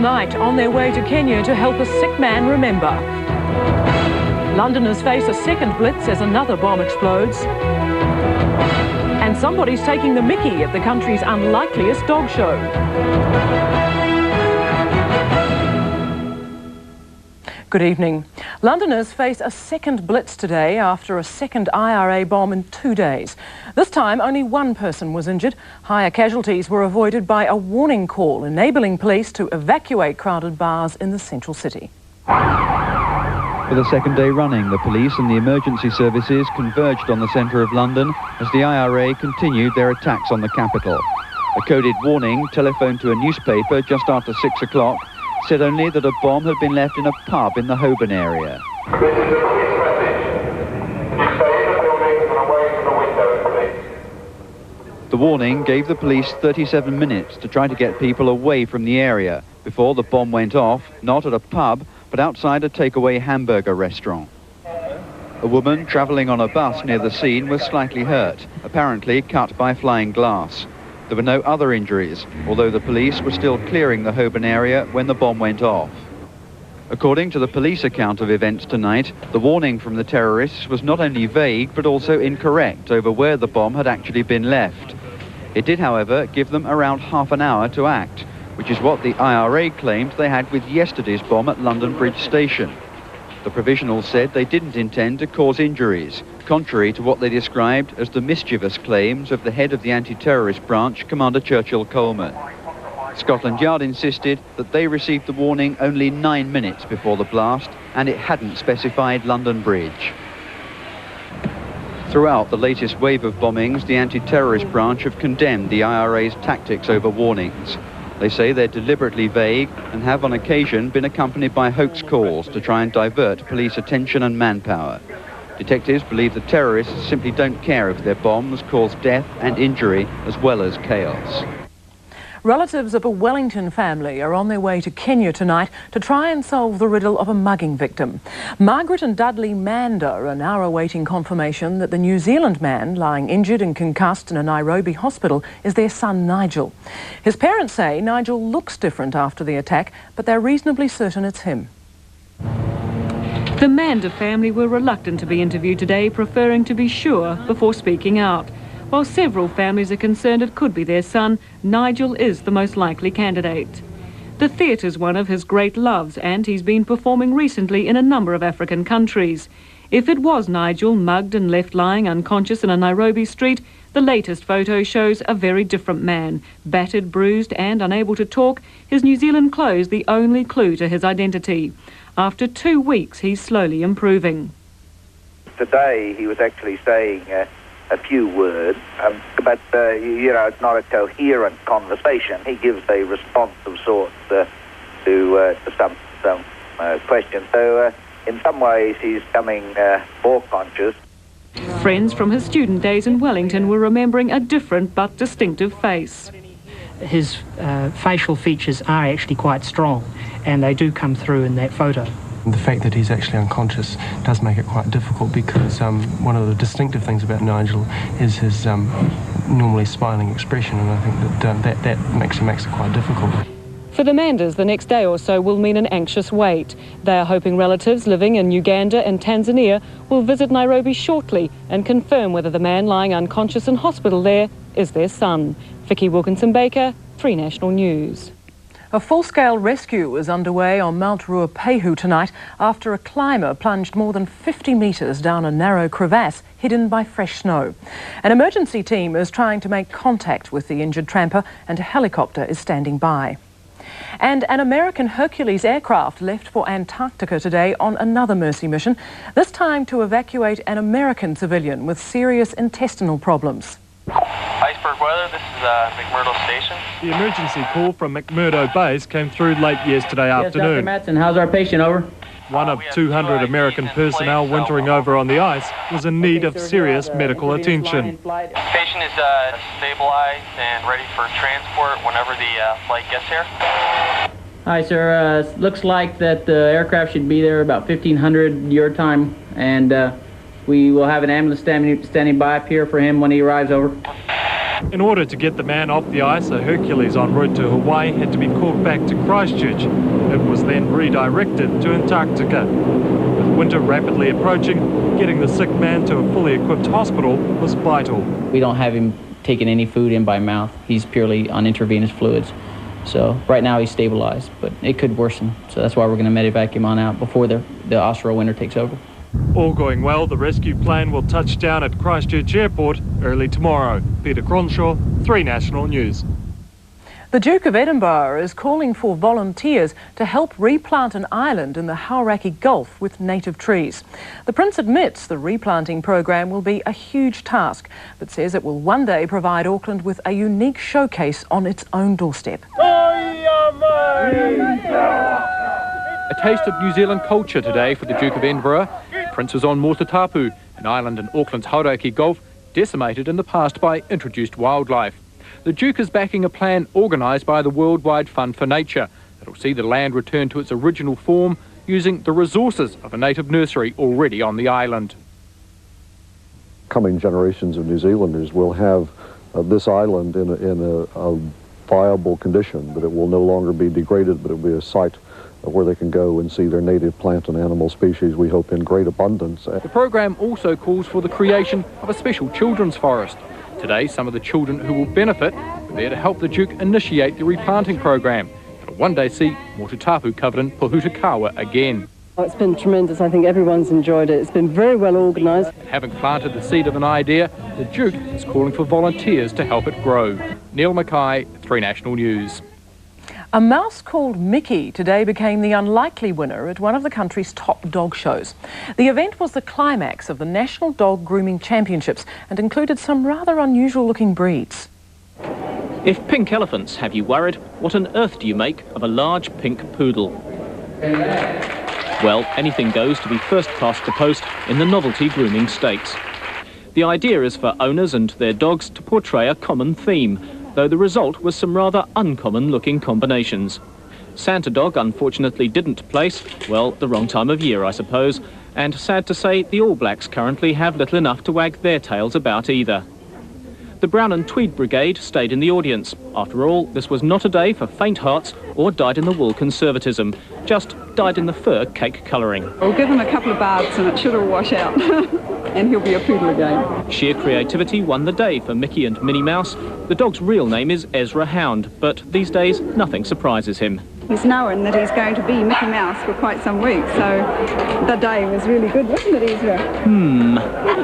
tonight on their way to Kenya to help a sick man remember. Londoners face a second blitz as another bomb explodes. And somebody's taking the mickey at the country's unlikeliest dog show. Good evening. Londoners face a second blitz today after a second IRA bomb in 2 days. This time, only one person was injured. Higher casualties were avoided by a warning call enabling police to evacuate crowded bars in the central city. For the second day running, the police and the emergency services converged on the centre of London as the IRA continued their attacks on the capital. A coded warning telephoned to a newspaper just after 6 o'clock said only that a bomb had been left in a pub in the Holborn area. This is a police message. You stay in the building and away from the windows, please. The warning gave the police 37 minutes to try to get people away from the area before the bomb went off, not at a pub, but outside a takeaway hamburger restaurant. A woman travelling on a bus near the scene was slightly hurt, apparently cut by flying glass. There were no other injuries, although the police were still clearing the Holborn area when the bomb went off. According to the police account of events tonight, the warning from the terrorists was not only vague but also incorrect over where the bomb had actually been left. It did, however, give them around half an hour to act, which is what the IRA claimed they had with yesterday's bomb at London Bridge Station. The provisionals said they didn't intend to cause injuries, contrary to what they described as the mischievous claims of the head of the anti-terrorist branch, Commander Churchill Coleman. Scotland Yard insisted that they received the warning only 9 minutes before the blast, and it hadn't specified London Bridge. Throughout the latest wave of bombings, the anti-terrorist branch have condemned the IRA's tactics over warnings. They say they're deliberately vague and have on occasion been accompanied by hoax calls to try and divert police attention and manpower. Detectives believe the terrorists simply don't care if their bombs cause death and injury as well as chaos. Relatives of a Wellington family are on their way to Kenya tonight to try and solve the riddle of a mugging victim. Margaret and Dudley Mander are now awaiting confirmation that the New Zealand man lying injured and concussed in a Nairobi hospital is their son Nigel. His parents say Nigel looks different after the attack, but they're reasonably certain it's him. The Mander family were reluctant to be interviewed today, preferring to be sure before speaking out. While several families are concerned it could be their son, Nigel is the most likely candidate. The theatre's one of his great loves, and he's been performing recently in a number of African countries. If it was Nigel mugged and left lying unconscious in a Nairobi street, the latest photo shows a very different man. Battered, bruised and unable to talk, his New Zealand clothes the only clue to his identity. After 2 weeks, he's slowly improving. Today he was actually saying a few words, but you know, it's not a coherent conversation. He gives a response of sorts to some questions. So in some ways he's coming more conscious. Friends from his student days in Wellington were remembering a different but distinctive face. His facial features are actually quite strong, and they do come through in that photo. The fact that he's actually unconscious does make it quite difficult because one of the distinctive things about Nigel is his normally smiling expression, and I think that makes it quite difficult. For the Manders, the next day or so will mean an anxious wait. They are hoping relatives living in Uganda and Tanzania will visit Nairobi shortly and confirm whether the man lying unconscious in hospital there is their son. Vicky Wilkinson-Baker, 3 National News. A full-scale rescue is underway on Mount Ruapehu tonight after a climber plunged more than 50 metres down a narrow crevasse hidden by fresh snow. An emergency team is trying to make contact with the injured tramper, and a helicopter is standing by. And an American Hercules aircraft left for Antarctica today on another mercy mission, this time to evacuate an American civilian with serious intestinal problems. Iceberg weather, this is McMurdo Station. The emergency call from McMurdo Base came through late yesterday afternoon. Yes, Dr. Mattson, how's our patient, over? One of 200 American personnel wintering over on the ice was in need of serious medical attention. Patient is stabilized and ready for transport whenever the flight gets here. Hi, sir. Looks like that the aircraft should be there about 1500 your time, and we will have an ambulance standing by up here for him when he arrives, over. In order to get the man off the ice, a Hercules en route to Hawaii had to be called back to Christchurch. It was then redirected to Antarctica. With winter rapidly approaching, getting the sick man to a fully equipped hospital was vital. We don't have him taking any food in by mouth. He's purely on intravenous fluids. So right now he's stabilized, but it could worsen. So that's why we're going to medevac him on out before the Austral winter takes over. All going well, the rescue plane will touch down at Christchurch Airport early tomorrow. Peter Cronshaw, 3 National News. The Duke of Edinburgh is calling for volunteers to help replant an island in the Hauraki Gulf with native trees. The Prince admits the replanting program will be a huge task, but says it will one day provide Auckland with a unique showcase on its own doorstep. A taste of New Zealand culture today for the Duke of Edinburgh. The Prince is on Motutapu, an island in Auckland's Hauraki Gulf, decimated in the past by introduced wildlife. The Duke is backing a plan organised by the Worldwide Fund for Nature that will see the land return to its original form using the resources of a native nursery already on the island. Coming generations of New Zealanders will have this island in a viable condition, that it will no longer be degraded, but it will be a site where they can go and see their native plant and animal species, we hope, in great abundance. The programme also calls for the creation of a special children's forest. Today, some of the children who will benefit are there to help the Duke initiate the replanting program. It'll one day see Motutapu covered in Pohutakawa again. Oh, it's been tremendous. I think everyone's enjoyed it. It's been very well organised. Having planted the seed of an idea, the Duke is calling for volunteers to help it grow. Neil Mackay, 3 National News. A mouse called Mickey today became the unlikely winner at one of the country's top dog shows. The event was the climax of the National Dog Grooming Championships and included some rather unusual looking breeds. If pink elephants have you worried, what on earth do you make of a large pink poodle? Well, anything goes to be first past the post in the novelty grooming stakes. The idea is for owners and their dogs to portray a common theme, though the result was some rather uncommon-looking combinations. Santa Dog unfortunately didn't place, well, the wrong time of year, I suppose, and sad to say, the All Blacks currently have little enough to wag their tails about either. The Brown and Tweed Brigade stayed in the audience. After all, this was not a day for faint hearts or dyed-in-the-wool conservatism, just dyed-in-the-fur cake colouring. We'll give him a couple of baths and it should all wash out, and he'll be a poodle again. Sheer creativity won the day for Mickey and Minnie Mouse. The dog's real name is Ezra Hound, but these days nothing surprises him. He's known that he's going to be Mickey Mouse for quite some weeks, so the day was really good, wasn't it, Ezra?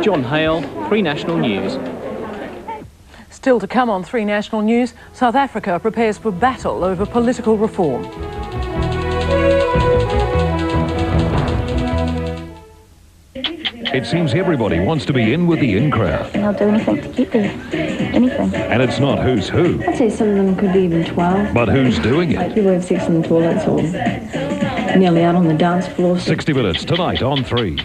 John Hale, 3 National News. Still to come on 3 National News, South Africa prepares for battle over political reform. It seems everybody wants to be in with the in crowd. And they'll do anything to get there. Anything. And it's not who's who. I'd say some of them could be even 12. But who's doing it? People have sex in the toilets or nearly out on the dance floor. 60 Minutes tonight on 3.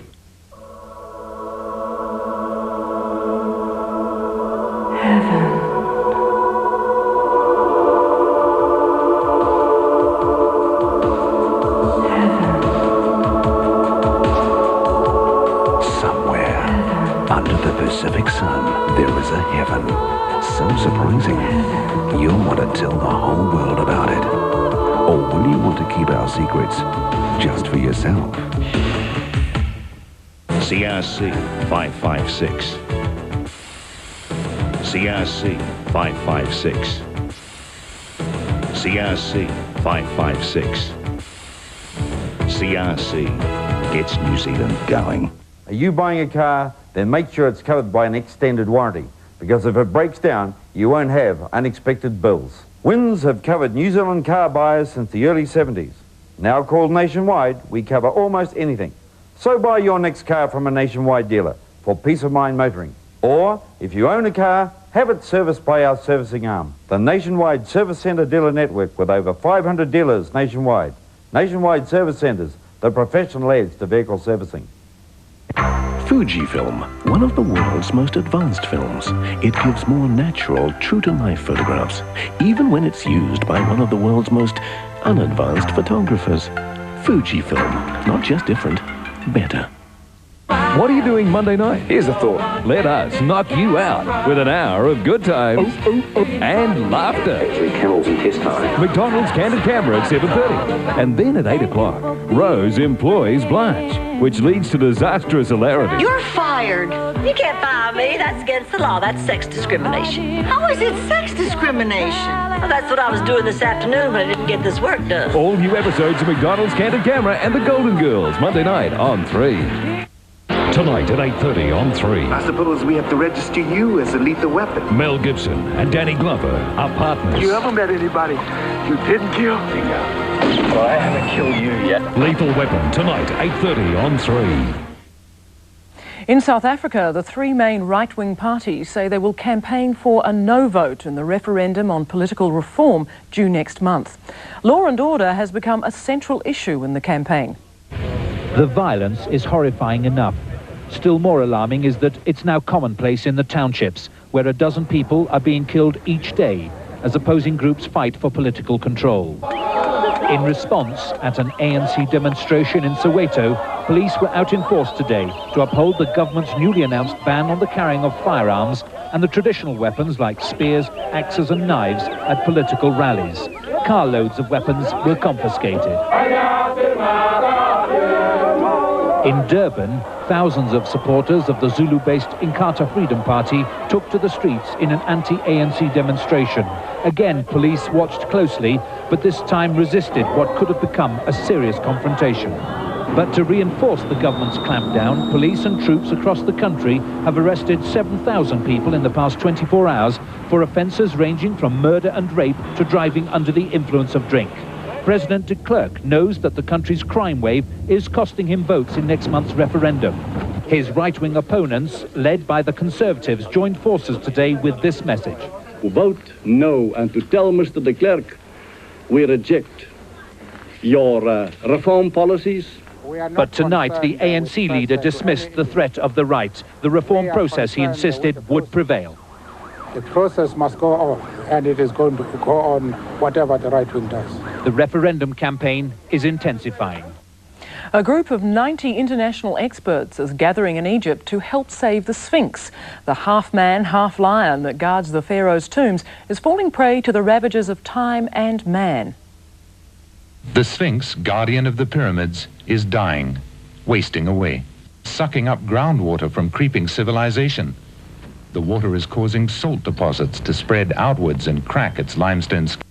Pacific sun, there is a heaven. So surprising. You'll want to tell the whole world about it. Or will you want to keep our secrets just for yourself? CRC 556. CRC 556. CRC 556. CRC gets New Zealand going. Are you buying a car? Then make sure it's covered by an extended warranty, because if it breaks down, you won't have unexpected bills. Wins have covered New Zealand car buyers since the early 70s. Now called Nationwide, we cover almost anything. So buy your next car from a Nationwide dealer for peace of mind motoring. Or, if you own a car, have it serviced by our servicing arm, the Nationwide Service Centre Dealer Network, with over 500 dealers nationwide. Nationwide Service Centres, the professional edge to vehicle servicing. Fujifilm, one of the world's most advanced films. It gives more natural, true-to-life photographs, even when it's used by one of the world's most unadvanced photographers. Fujifilm, not just different, better. What are you doing Monday night? Here's a thought. Let us knock you out with an hour of good times and laughter. Actually, camels and test time. McDonald's Candid Camera at 7:30. And then at 8 o'clock, Rose employs Blanche, which leads to disastrous hilarity. You're fired. You can't fire me. That's against the law. That's sex discrimination. How is it sex discrimination? Well, that's what I was doing this afternoon when I didn't get this work done. All new episodes of McDonald's Candid Camera and The Golden Girls, Monday night on 3. Tonight at 8:30 on 3. I suppose we have to register you as a lethal weapon. Mel Gibson and Danny Glover are partners. You haven't met anybody you didn't kill? Well, I haven't killed you yet. Lethal Weapon, tonight, 8:30 on 3. In South Africa, the three main right-wing parties say they will campaign for a no vote in the referendum on political reform due next month. Law and order has become a central issue in the campaign. The violence is horrifying enough. Still more alarming is that it's now commonplace in the townships, where a dozen people are being killed each day as opposing groups fight for political control. In response, at an ANC demonstration in Soweto, police were out in force today to uphold the government's newly announced ban on the carrying of firearms and the traditional weapons like spears, axes and knives at political rallies. Carloads of weapons were confiscated. In Durban, thousands of supporters of the Zulu-based Inkatha Freedom Party took to the streets in an anti-ANC demonstration. Again, police watched closely, but this time resisted what could have become a serious confrontation. But to reinforce the government's clampdown, police and troops across the country have arrested 7,000 people in the past 24 hours for offences ranging from murder and rape to driving under the influence of drink. President de Klerk knows that the country's crime wave is costing him votes in next month's referendum. His right-wing opponents, led by the Conservatives, joined forces today with this message. To vote no and to tell Mr. de Klerk we reject your reform policies. But tonight, the ANC leader dismissed the threat of the right. The reform process, he insisted, would prevail. The process must go on, and it is going to go on whatever the right wing does. The referendum campaign is intensifying. A group of 90 international experts is gathering in Egypt to help save the Sphinx. The half-man, half-lion that guards the pharaoh's tombs is falling prey to the ravages of time and man. The Sphinx, guardian of the pyramids, is dying, wasting away, sucking up groundwater from creeping civilization. The water is causing salt deposits to spread outwards and crack its limestone skin.